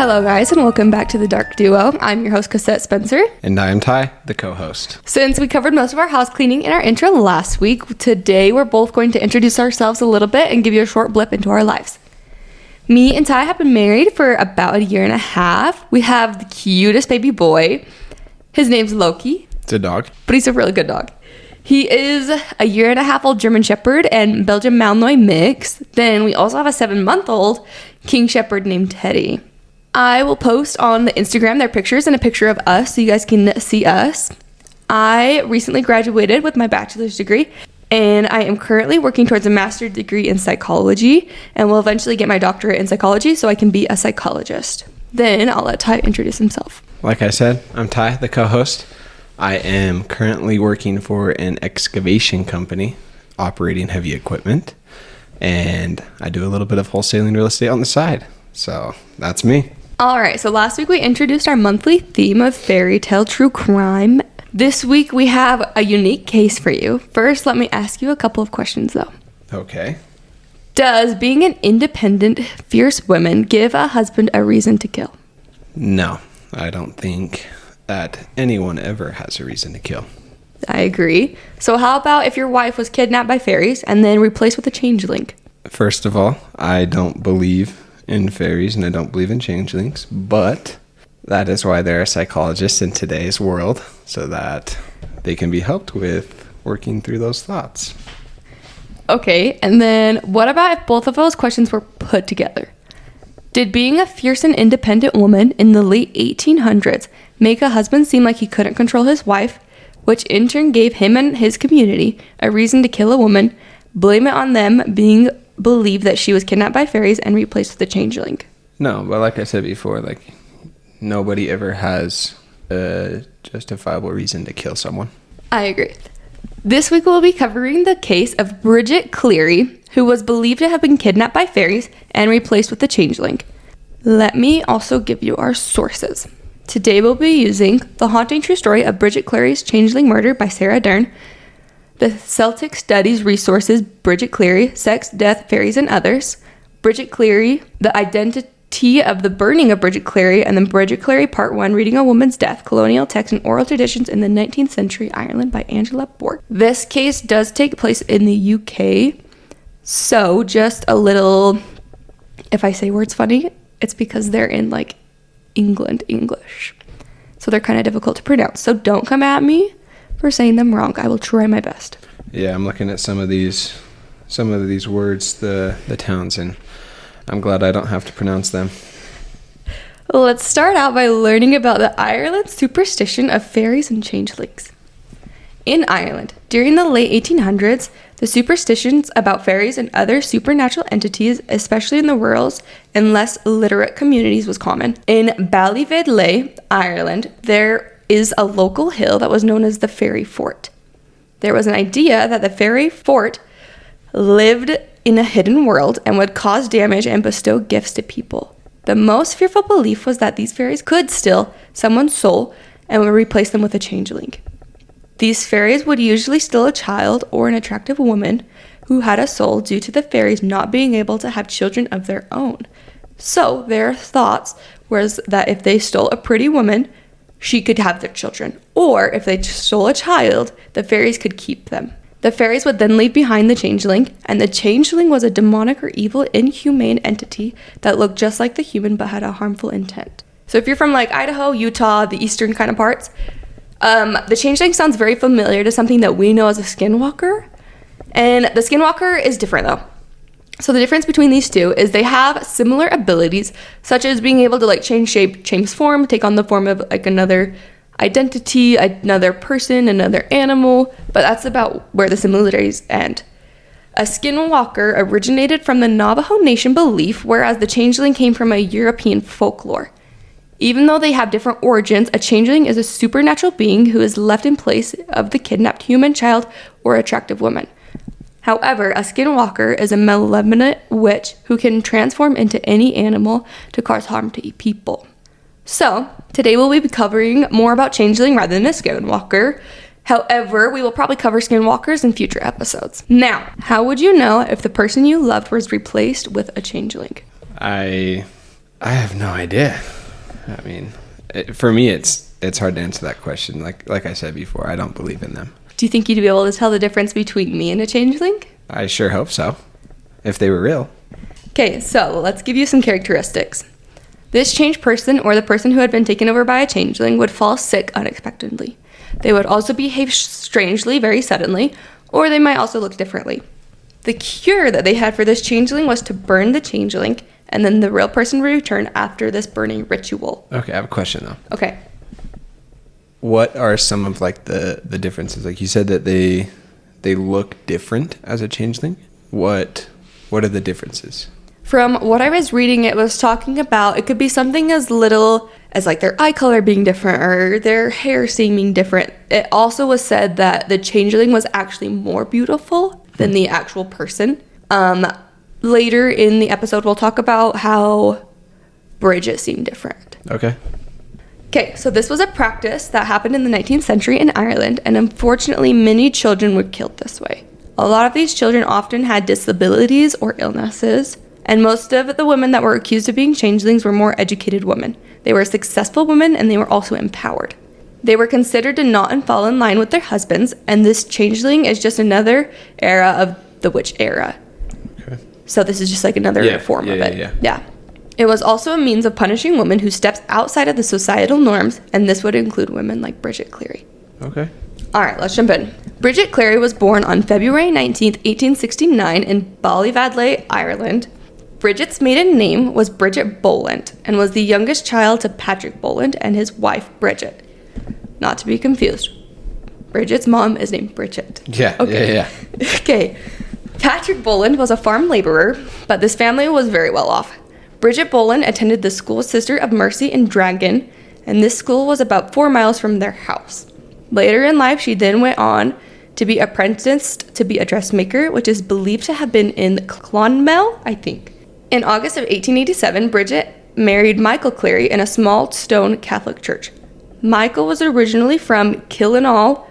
Hello guys, and welcome back to The Dark Duo. I'm your host, Kosette Spencer. And I am Ty, the co-host. Since we covered most of our house cleaning in our intro last week, today we're both going to introduce ourselves a little bit and give you a short blip into our lives. Me and Ty have been married for about a year and a half. We have the cutest baby boy. His name's Loki. It's a dog. But he's a really good dog. He is a year and a half old German Shepherd and Belgian Malinois mix. Then we also have a 7-month-old King Shepherd named Teddy. I will post on the Instagram their pictures and a picture of us so you guys can see us. I recently graduated with my bachelor's degree, and I am currently working towards a master's degree in psychology, and will eventually get my doctorate in psychology so I can be a psychologist. Then I'll let Ty introduce himself. Like I said, I'm Ty, the co-host. I am currently working for an excavation company operating heavy equipment, and I do a little bit of wholesaling real estate on the side. So that's me. All right, so last week we introduced our monthly theme of fairy tale true crime. This week we have a unique case for you. First, let me ask you a couple of questions though. Okay. Does being an independent, fierce woman give a husband a reason to kill? No, I don't think that anyone ever has a reason to kill. I agree. So how about if your wife was kidnapped by fairies and then replaced with a changeling? First of all, I don't believe in fairies and I don't believe in changelings, but that is why there are psychologists in today's world so that they can be helped with working through those thoughts. Okay, and then what about if both of those questions were put together? Did being a fierce and independent woman in the late 1800s make a husband seem like he couldn't control his wife, which in turn gave him and his community a reason to kill a woman, blame it on them being believed that she was kidnapped by fairies and replaced with a changeling? No, but like I said before, nobody ever has a justifiable reason to kill someone. I agree. This week we'll be covering the case of Bridget Cleary, who was believed to have been kidnapped by fairies and replaced with a changeling. Let me also give you our sources. Today we'll be using The Haunting True Story of Bridget Cleary's Changeling Murder by Sarah Dern, the Celtic Studies Resources Bridget Cleary, Sex, Death, Fairies, and Others, Bridget Cleary, The Identity of the Burning of Bridget Cleary, and then Bridget Cleary Part 1, Reading a Woman's Death, Colonial Texts and Oral Traditions in the 19th Century Ireland by Angela Borg. This case does take place in the UK, so just a little, if I say words funny, it's because they're in England English. So they're kind of difficult to pronounce, so don't come at me for saying them wrong. I will try my best. Yeah, I'm looking at some of these words, the towns, and I'm glad I don't have to pronounce them. Let's start out by learning about the Ireland superstition of fairies and changelings. In Ireland, during the late 1800s, the superstitions about fairies and other supernatural entities, especially in the rural and less literate communities, was common. In Ballyvedley, Ireland, there is a local hill that was known as the Fairy Fort. There was an idea that the Fairy Fort lived in a hidden world and would cause damage and bestow gifts to people. The most fearful belief was that these fairies could steal someone's soul and would replace them with a changeling. These fairies would usually steal a child or an attractive woman who had a soul due to the fairies not being able to have children of their own. So their thoughts was that if they stole a pretty woman, she could have their children, or if they stole a child, the fairies could keep them. The fairies would then leave behind the changeling, and the changeling was a demonic or evil, inhumane entity that looked just like the human but had a harmful intent. So if you're from Idaho, Utah, the eastern kind of parts, the changeling sounds very familiar to something that we know as a skinwalker, and the skinwalker is different though. So the difference between these two is they have similar abilities, such as being able to change shape, change form, take on the form of another identity, another person, another animal, but that's about where the similarities end. A skinwalker originated from the Navajo Nation belief, whereas the changeling came from a European folklore. Even though they have different origins, a changeling is a supernatural being who is left in place of the kidnapped human child or attractive woman. However, a skinwalker is a malevolent witch who can transform into any animal to cause harm to people. So, today we'll be covering more about changeling rather than a skinwalker. However, we will probably cover skinwalkers in future episodes. Now, how would you know if the person you loved was replaced with a changeling? I I have no idea. I mean, for me, it's hard to answer that question. Like I said before, I don't believe in them. Do you think you'd be able to tell the difference between me and a changeling? I sure hope so, if they were real. Okay, so let's give you some characteristics. This changed person, or the person who had been taken over by a changeling, would fall sick unexpectedly. They would also behave strangely very suddenly, or they might also look differently. The cure that they had for this changeling was to burn the changeling, and then the real person would return after this burning ritual. Okay, I have a question, though. Okay. What are some of, like, the differences? Like, you said that they look different as a changeling. What are the differences? From what I was reading, it was talking about, it could be something as little as like their eye color being different or their hair seeming different. It also was said that the changeling was actually more beautiful than the actual person. Later in the episode, we'll talk about how Bridget seemed different. Okay. Okay, so this was a practice that happened in the 19th century in Ireland, and unfortunately, many children were killed this way. A lot of these children often had disabilities or illnesses, and most of the women that were accused of being changelings were more educated women. They were successful women, and they were also empowered. They were considered to not fall in line with their husbands, and this changeling is just another era of the witch era. Okay. So this is just like another form of it. Yeah. It was also a means of punishing women who stepped outside of the societal norms, and this would include women like Bridget Cleary. Okay. All right, let's jump in. Bridget Cleary was born on February 19th, 1869 in Ballivadley, Ireland. Bridget's maiden name was Bridget Boland and was the youngest child to Patrick Boland and his wife, Bridget. Not to be confused. Bridget's mom is named Bridget. Yeah, okay. yeah. Okay. Patrick Boland was a farm laborer, but this family was very well off. Bridget Boland attended the school Sister of Mercy in Dragon, and this school was about 4 miles from their house. Later in life, she then went on to be apprenticed to be a dressmaker, which is believed to have been in Clonmel, I think. In August of 1887, Bridget married Michael Cleary in a small stone Catholic church. Michael was originally from Killinall,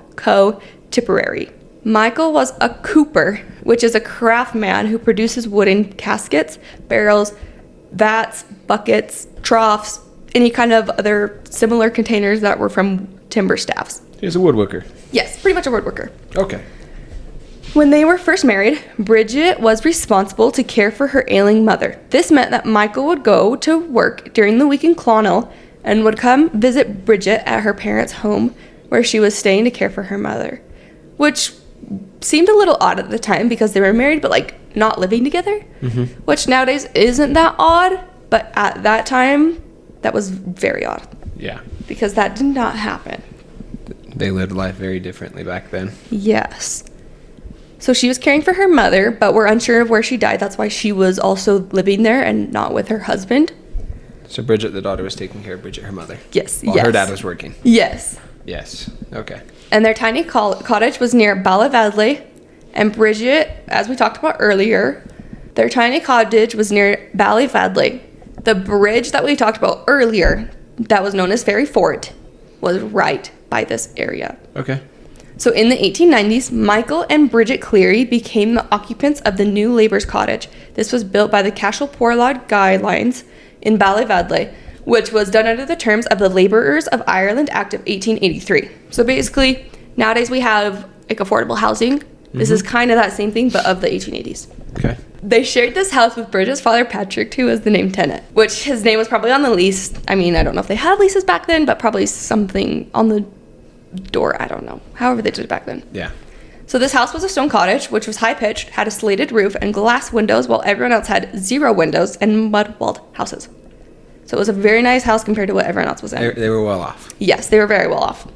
Tipperary. Michael was a cooper, which is a craftsman who produces wooden caskets, barrels, vats, buckets, troughs, any kind of other similar containers that were from timber staffs. He's a woodworker. Yes, pretty much a woodworker. Okay. When they were first married, Bridget was responsible to care for her ailing mother. This meant that Michael would go to work during the week in Clonmel and would come visit Bridget at her parents' home where she was staying to care for her mother, which seemed a little odd at the time because they were married but like not living together, which nowadays isn't that odd, but at that time that was very odd. Yeah. Because that did not happen. They lived life very differently back then. Yes. So she was caring for her mother, but we're unsure of where she died. That's why she was also living there and not with her husband. So Bridget, the daughter, was taking care of Bridget, her mother. Yes. While her dad was working. Yes. Yes. Okay. And their tiny cottage was near Ballivadley. And Bridget, as we talked about earlier, their tiny cottage was near Ballivadley. The bridge that we talked about earlier, that was known as Ferry Fort, was right by this area. Okay. So in the 1890s, Michael and Bridget Cleary became the occupants of the new laborers' cottage. This was built by the Cashel Poor-Lod Guidelines in Ballivadley, which was done under the terms of the Labourers of Ireland Act of 1883. So basically, nowadays we have like affordable housing. This is kind of that same thing, but of the 1880s. Okay. They shared this house with Bridget's father, Patrick, who was the named tenant, which his name was probably on the lease. I mean, I don't know if they had leases back then, but probably something on the door. I don't know. However they did it back then. Yeah. So this house was a stone cottage, which was high-pitched, had a slated roof and glass windows, while everyone else had 0 windows and mud-walled houses. So it was a very nice house compared to what everyone else was in. They were well off. Yes, they were very well off.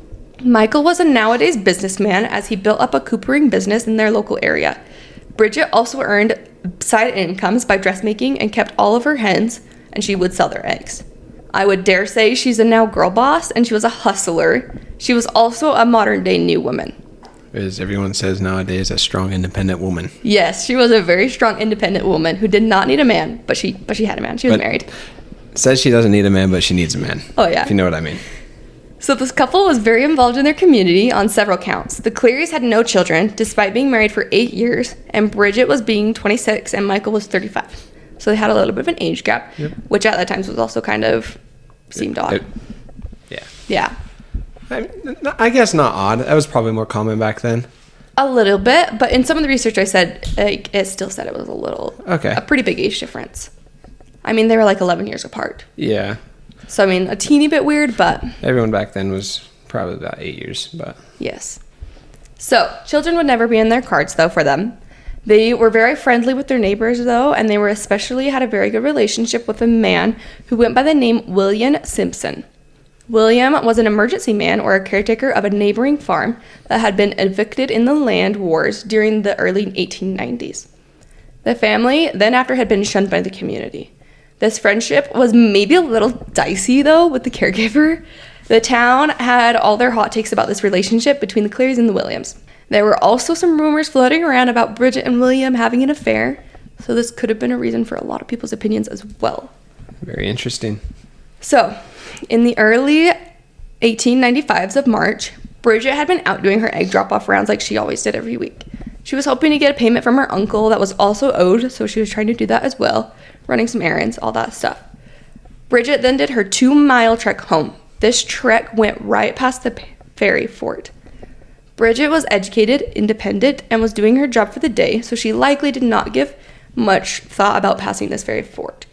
Michael was a nowadays businessman as he built up a coopering business in their local area. Bridget also earned side incomes by dressmaking and kept all of her hens, and she would sell their eggs. I would dare say she's a now girl boss, and she was a hustler. She was also a modern-day new woman. As everyone says nowadays, a strong, independent woman. Yes, she was a very strong, independent woman who did not need a man, but she had a man. She was married. Says she doesn't need a man, but she needs a man. Oh, yeah. If you know what I mean. So this couple was very involved in their community on several counts. The Clearys had no children, despite being married for 8 years, and Bridget was being 26 and Michael was 35. So they had a little bit of an age gap, which at that time was also kind of seemed odd. Yeah. I guess not odd. That was probably more common back then. A little bit, but in some of the research I said, it still said it was a pretty big age difference. I mean, they were like 11 years apart. Yeah. So, I mean, a teeny bit weird, but... Everyone back then was probably about 8 years, but... Yes. So, children would never be in their cards, though, for them. They were very friendly with their neighbors, though, and they were especially had a very good relationship with a man who went by the name William Simpson. William was an emergency man or a caretaker of a neighboring farm that had been evicted in the land wars during the early 1890s. The family then after had been shunned by the community. This friendship was maybe a little dicey, though, with the caregiver. The town had all their hot takes about this relationship between the Clearys and the Williams. There were also some rumors floating around about Bridget and William having an affair, so this could have been a reason for a lot of people's opinions as well. Very interesting. So, in the early 1895s of March, Bridget had been out doing her egg drop-off rounds like she always did every week. She was hoping to get a payment from her uncle that was also owed, so she was trying to do that as well, running some errands, all that stuff. Bridget then did her 2-mile trek home. This trek went right past the ferry fort. Bridget was educated, independent, and was doing her job for the day, so she likely did not give much thought about passing this ferry fort.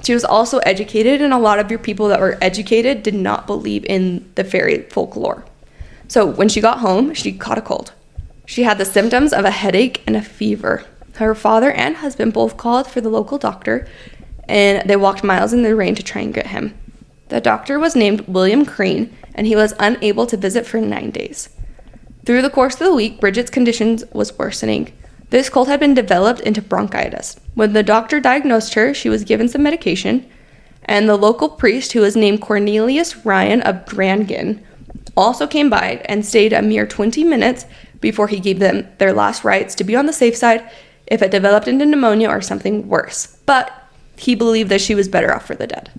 She was also educated, and a lot of your people that were educated did not believe in the fairy folklore. So when she got home, she caught a cold. She had the symptoms of a headache and a fever. Her father and husband both called for the local doctor, and they walked miles in the rain to try and get him. The doctor was named William Crane, and he was unable to visit for 9 days. Through the course of the week, Bridget's condition was worsening. This cold had been developed into bronchitis. When the doctor diagnosed her, she was given some medication, and the local priest, who was named Cornelius Ryan of Grangan, also came by and stayed a mere 20 minutes before he gave them their last rites to be on the safe side if it developed into pneumonia or something worse. But he believed that she was better off for the dead.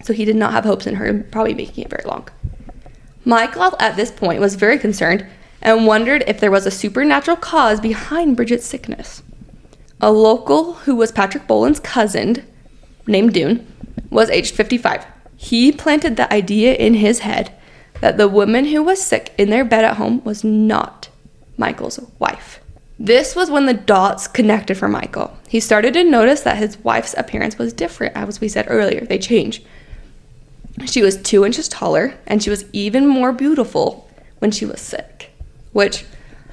So he did not have hopes in her probably making it very long. Michael, at this point, was very concerned and wondered if there was a supernatural cause behind Bridget's sickness. A local who was Patrick Boland's cousin, named Dune, was aged 55. He planted the idea in his head that the woman who was sick in their bed at home was not Michael's wife. This was when the dots connected for Michael. He started to notice that his wife's appearance was different, as we said earlier. They changed. She was 2 inches taller, and she was even more beautiful when she was sick. Which,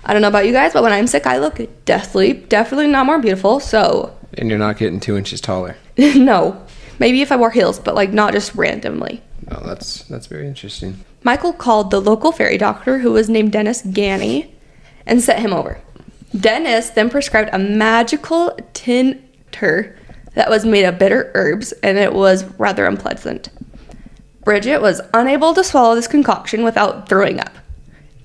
I don't know about you guys, but when I'm sick, I look definitely not more beautiful, so... And you're not getting 2 inches taller. No. Maybe if I wore heels, but like not just randomly. Oh, that's very interesting. Michael called the local fairy doctor, who was named Dennis Ganney, and sent him over. Dennis then prescribed a magical tincture that was made of bitter herbs, and it was rather unpleasant. Bridget was unable to swallow this concoction without throwing up.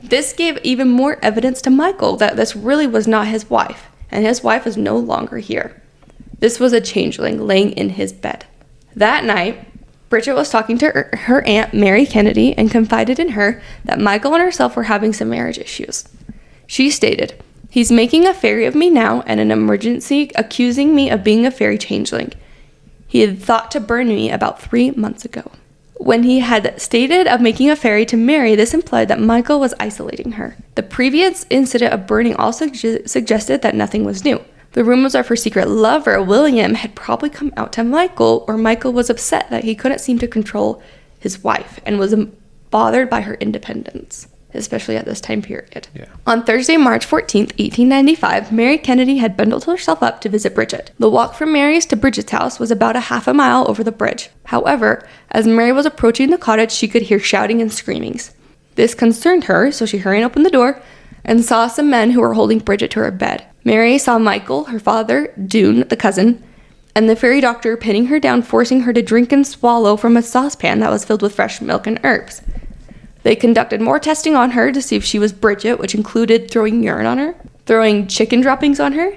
This gave even more evidence to Michael that this really was not his wife, and his wife was no longer here. This was a changeling laying in his bed. That night, Bridget was talking to her aunt, Mary Kennedy, and confided in her that Michael and herself were having some marriage issues. She stated, "He's making a fairy of me now and an emergency accusing me of being a fairy changeling. He had thought to burn me about 3 months ago." When he had stated of making a fairy to Mary, this implied that Michael was isolating her. The previous incident of burning also suggested that nothing was new. The rumors of her secret lover, William, had probably come out to Michael, or Michael was upset that he couldn't seem to control his wife and was bothered by her independence, especially at this time period. Yeah. On Thursday, March 14th, 1895, Mary Kennedy had bundled herself up to visit Bridget. The walk from Mary's to Bridget's house was about a half a mile over the bridge. However, as Mary was approaching the cottage, she could hear shouting and screamings. This concerned her, so she hurried open the door and saw some men who were holding Bridget to her bed. Mary saw Michael, her father, Dune, the cousin, and the fairy doctor pinning her down, forcing her to drink and swallow from a saucepan that was filled with fresh milk and herbs. They conducted more testing on her to see if she was Bridget, which included throwing urine on her, throwing chicken droppings on her,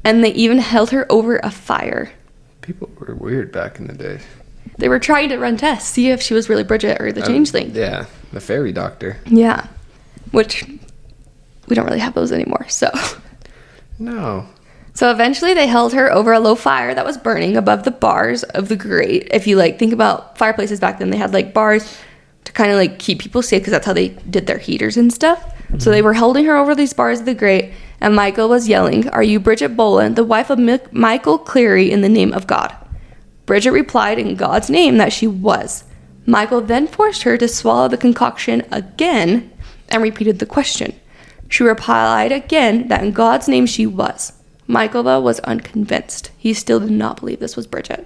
and they even held her over a fire. People were weird back in the day. They were trying to run tests, see if she was really Bridget or the changeling. Yeah, the fairy doctor. Yeah, which we don't really have those anymore, so... No. So eventually they held her over a low fire that was burning above the bars of the grate. If you like think about fireplaces back then, they had like bars to kind of like keep people safe because that's how they did their heaters and stuff. Mm-hmm. So they were holding her over these bars of the grate, and Michael was yelling, "Are you Bridget Boland, the wife of Michael Cleary, in the name of God?" Bridget replied in God's name that she was. Michael then forced her to swallow the concoction again and repeated the question. She replied again that in God's name she was. Michael, though, was unconvinced. He still did not believe this was Bridget.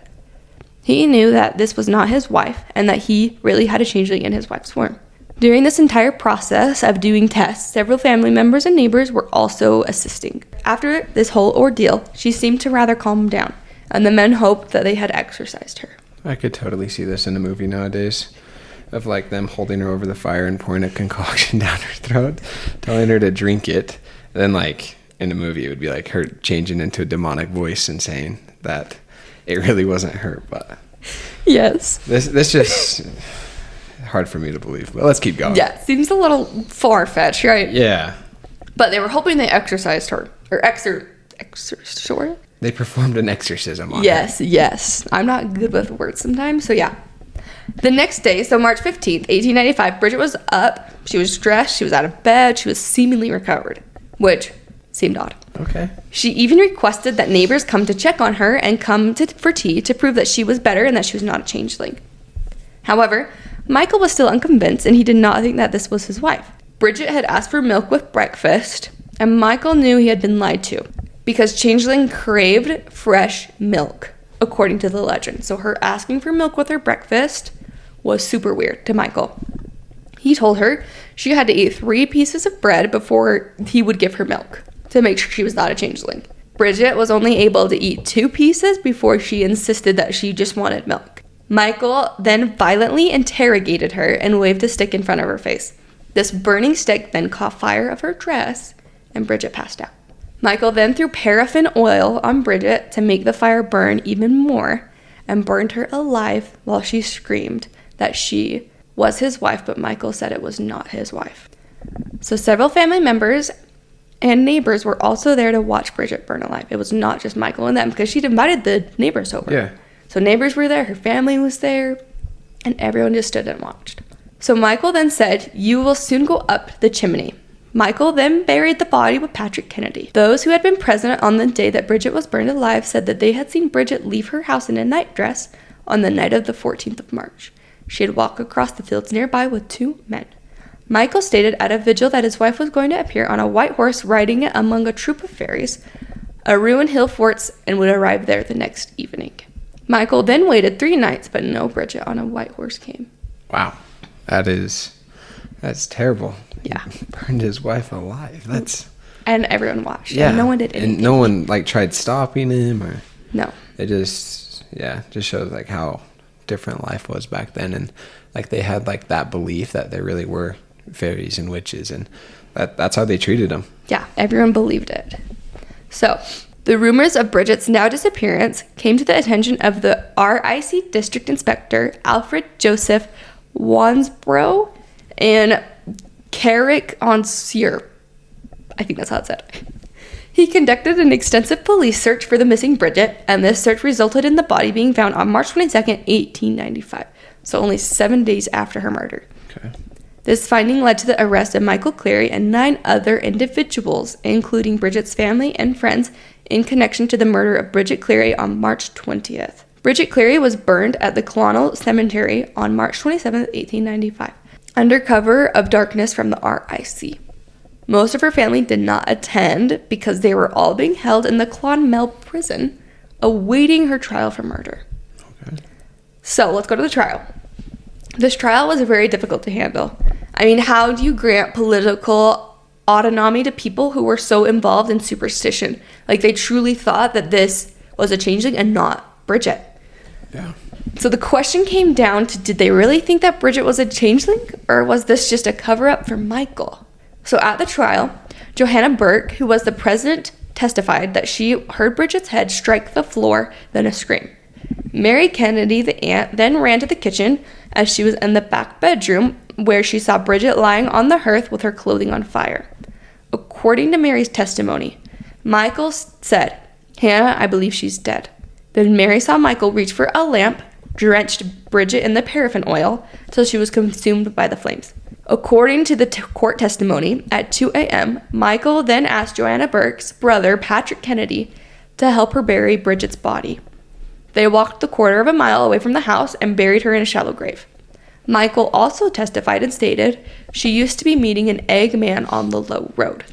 He knew that this was not his wife and that he really had a changeling in his wife's form. During this entire process of doing tests, several family members and neighbors were also assisting. After this whole ordeal, she seemed to rather calm down, and the men hoped that they had exorcised her. I could totally see this in a movie nowadays, of like them holding her over the fire and pouring a concoction down her throat, telling her to drink it. And then like in a movie, it would be like her changing into a demonic voice and saying that it really wasn't her. But yes, this just hard for me to believe. But let's keep going. Yeah, seems a little far-fetched, right? Yeah. But they were hoping they exorcised her. Or sure? They performed an exorcism on her. Yes. I'm not good with words sometimes, so yeah. The next day, so March 15th, 1895, Bridget was up. She was dressed. She was out of bed. She was seemingly recovered, which seemed odd. Okay. She even requested that neighbors come to check on her and come for tea to prove that she was better and that she was not a changeling. However, Michael was still unconvinced, and he did not think that this was his wife. Bridget had asked for milk with breakfast, and Michael knew he had been lied to because changeling craved fresh milk, according to the legend. So her asking for milk with her breakfast was super weird to Michael. He told her she had to eat 3 pieces of bread before he would give her milk to make sure she was not a changeling. Bridget was only able to eat 2 pieces before she insisted that she just wanted milk. Michael then violently interrogated her and waved a stick in front of her face. This burning stick then caught fire of her dress, and Bridget passed out. Michael then threw paraffin oil on Bridget to make the fire burn even more and burned her alive while she screamed that she was his wife, but Michael said it was not his wife. So several family members and neighbors were also there to watch Bridget burn alive. It was not just Michael and them because she'd invited the neighbors over. Yeah. So neighbors were there, her family was there, and everyone just stood and watched. So Michael then said, "You will soon go up the chimney." Michael then buried the body with Patrick Kennedy. Those who had been present on the day that Bridget was burned alive said that they had seen Bridget leave her house in a nightdress on the night of the 14th of March. She had walked across the fields nearby with 2 men. Michael stated at a vigil that his wife was going to appear on a white horse riding it among a troop of fairies, a ruined hill forts, and would arrive there the next evening. Michael then waited 3 nights, but no Bridget on a white horse came. Wow. That's terrible. Yeah. He burned his wife alive. And everyone watched. Yeah. And no one did anything. And no one like tried stopping him or. No. It just shows like how different life was back then, and like they had like that belief that there really were fairies and witches, and that's how they treated them. Yeah, everyone believed it. So, the rumors of Bridget's now disappearance came to the attention of the RIC District Inspector Alfred Joseph Wansbrough and Carrick on Sear. I think that's how it's said. He conducted an extensive police search for the missing Bridget, and this search resulted in the body being found on March 22nd, 1895, so only 7 days after her murder. Okay. This finding led to the arrest of Michael Cleary and 9 other individuals, including Bridget's family and friends, in connection to the murder of Bridget Cleary on March 20th. Bridget Cleary was burned at the Colonel Cemetery on March 27th, 1895, under cover of darkness from the RIC. Most of her family did not attend because they were all being held in the Clonmel prison, awaiting her trial for murder. Okay. So let's go to the trial. This trial was very difficult to handle. I mean, how do you grant political autonomy to people who were so involved in superstition? Like, they truly thought that this was a changeling and not Bridget. Yeah. So the question came down to, did they really think that Bridget was a changeling, or was this just a cover-up for Michael? So at the trial, Johanna Burke, who was the president, testified that she heard Bridget's head strike the floor, then a scream. Mary Kennedy, the aunt, then ran to the kitchen as she was in the back bedroom, where she saw Bridget lying on the hearth with her clothing on fire. According to Mary's testimony, Michael said, Hannah, I believe she's dead. Then Mary saw Michael reach for a lamp, drenched Bridget in the paraffin oil till she was consumed by the flames. According to the court testimony, at 2 a.m., Michael then asked Joanna Burke's brother, Patrick Kennedy, to help her bury Bridget's body. They walked the quarter of a mile away from the house and buried her in a shallow grave. Michael also testified and stated she used to be meeting an egg man on the low road,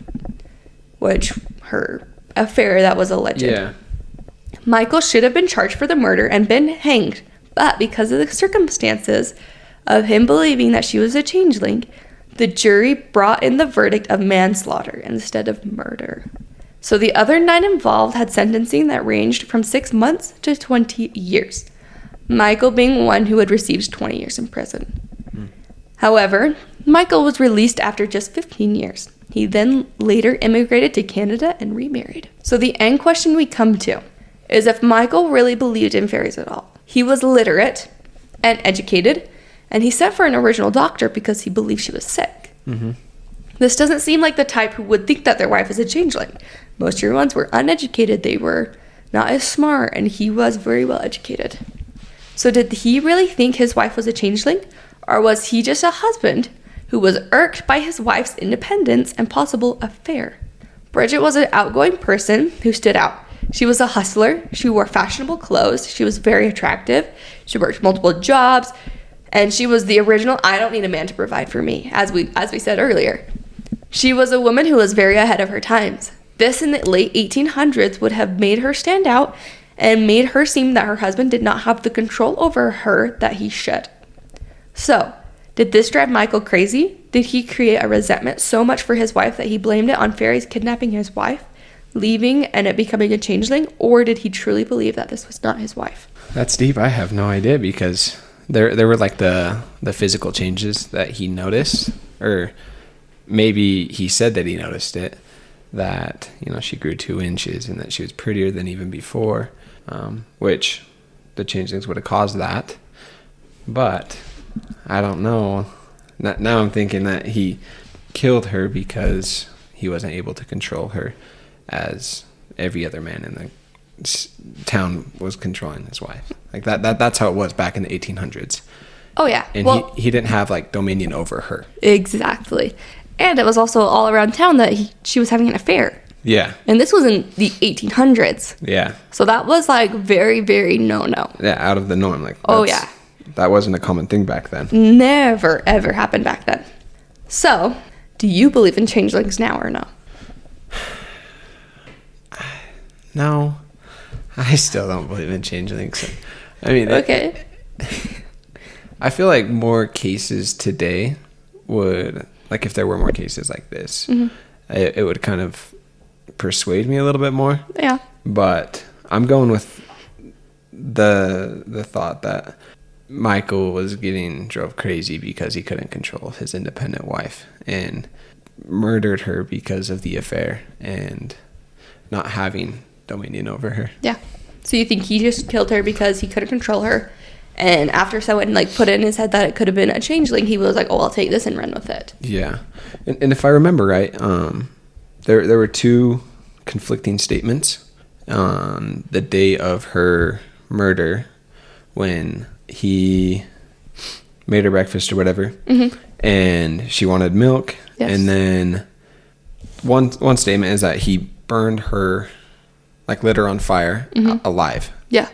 which her affair that was alleged. Yeah. Michael should have been charged for the murder and been hanged, but because of the circumstances of him believing that she was a changeling, the jury brought in the verdict of manslaughter instead of murder. So the other 9 involved had sentencing that ranged from 6 months to 20 years, Michael being one who had received 20 years in prison. However, Michael was released after just 15 years. He then later immigrated to Canada and remarried. So the end question we come to is if Michael really believed in fairies at all. He was literate and educated, and he sent for an original doctor because he believed she was sick. Mm-hmm. This doesn't seem like the type who would think that their wife is a changeling. Most of your ones were uneducated. They were not as smart, and he was very well educated. So did he really think his wife was a changeling, or was he just a husband who was irked by his wife's independence and possible affair? Bridget was an outgoing person who stood out. She was a hustler. She wore fashionable clothes. She was very attractive. She worked multiple jobs, and she was the original I don't need a man to provide for me, as we said earlier. She was a woman who was very ahead of her times. This in the late 1800s would have made her stand out and made her seem that her husband did not have the control over her that he should. So, did this drive Michael crazy? Did he create a resentment so much for his wife that he blamed it on fairies kidnapping his wife, leaving, and it becoming a changeling? Or did he truly believe that this was not his wife? That's deep. I have no idea, because there were like the physical changes that he noticed, or maybe he said that he noticed it, that, she grew 2 inches and that she was prettier than even before, which the changelings would have caused that. But I don't know. Now I'm thinking that he killed her because he wasn't able to control her as every other man in the town was controlling his wife. Like that's how it was back in the 1800s. Oh, yeah. And he didn't have like dominion over her. Exactly. And it was also all around town that she was having an affair. Yeah. And this was in the 1800s. Yeah. So that was like very, very no-no. Yeah, out of the norm. Like, oh, yeah. That wasn't a common thing back then. Never, ever happened back then. So, do you believe in changelings now or no? No. I still don't believe in changelings. I mean... Okay. I feel like more cases today would... Like, if there were more cases like this, it would kind of persuade me a little bit more. Yeah. But I'm going with the thought that Michael was getting drove crazy because he couldn't control his independent wife and murdered her because of the affair and not having dominion over her. Yeah. So you think he just killed her because he couldn't control her? And after someone put it in his head that it could have been a changeling, he was like, "Oh, I'll take this and run with it." Yeah, and if I remember right, there were 2 conflicting statements on the day of her murder when he made her breakfast or whatever, and she wanted milk. Yes. And then one statement is that he burned her, lit her on fire alive. Yeah.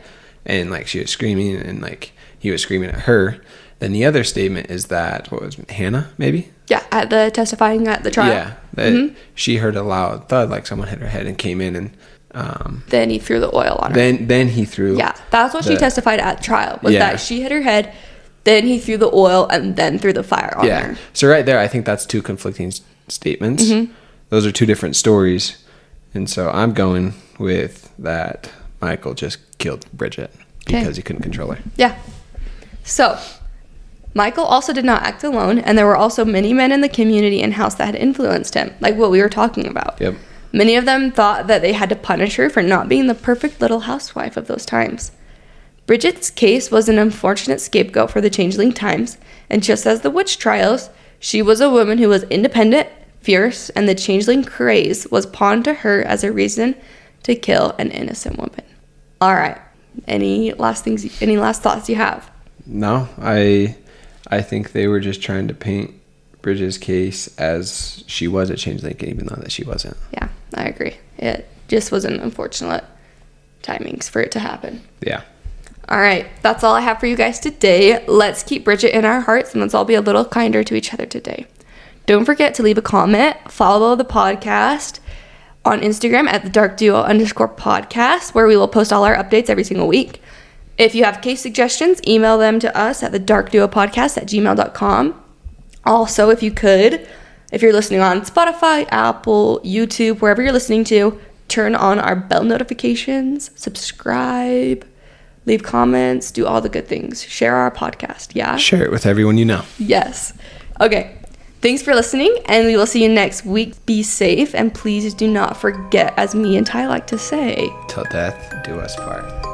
And she was screaming, and he was screaming at her. Then the other statement is that, what was it, Hannah, maybe? Yeah, testifying at the trial. Yeah, that she heard a loud thud, like someone hit her head, and came in, and then he threw the oil on her. Then he threw. Yeah, that's what she testified at trial, was that she hit her head, then he threw the oil, and then threw the fire on her. So right there, I think that's 2 conflicting statements. Those are 2 different stories, and so I'm going with that Michael just killed Bridget because he couldn't control her. Yeah. So, Michael also did not act alone, and there were also many men in the community and house that had influenced him, like what we were talking about. Yep. Many of them thought that they had to punish her for not being the perfect little housewife of those times. Bridget's case was an unfortunate scapegoat for the changeling times, and just as the witch trials, she was a woman who was independent, fierce, and the changeling craze was pawned to her as a reason to kill an innocent woman. All right. Any last thoughts you have? No, I think they were just trying to paint Bridget's case as she was a changeling, even though that she wasn't. Yeah, I agree. It just was an unfortunate timings for it to happen. Yeah. All right, that's all I have for you guys today. Let's keep Bridget in our hearts, and let's all be a little kinder to each other today. Don't forget to leave a comment, follow the podcast on Instagram at @thedarkduo_podcast, where we will post all our updates every single week. If you have case suggestions, email them to us at thedarkduopodcast@gmail.com. Also, if you're listening on Spotify, Apple, YouTube, wherever you're listening to, turn on our bell notifications, subscribe, leave comments, do all the good things. Share our podcast, yeah? Share it with everyone you know. Yes. Okay. Thanks for listening, and we will see you next week. Be safe, and please do not forget, as me and Ty like to say, Till death do us part.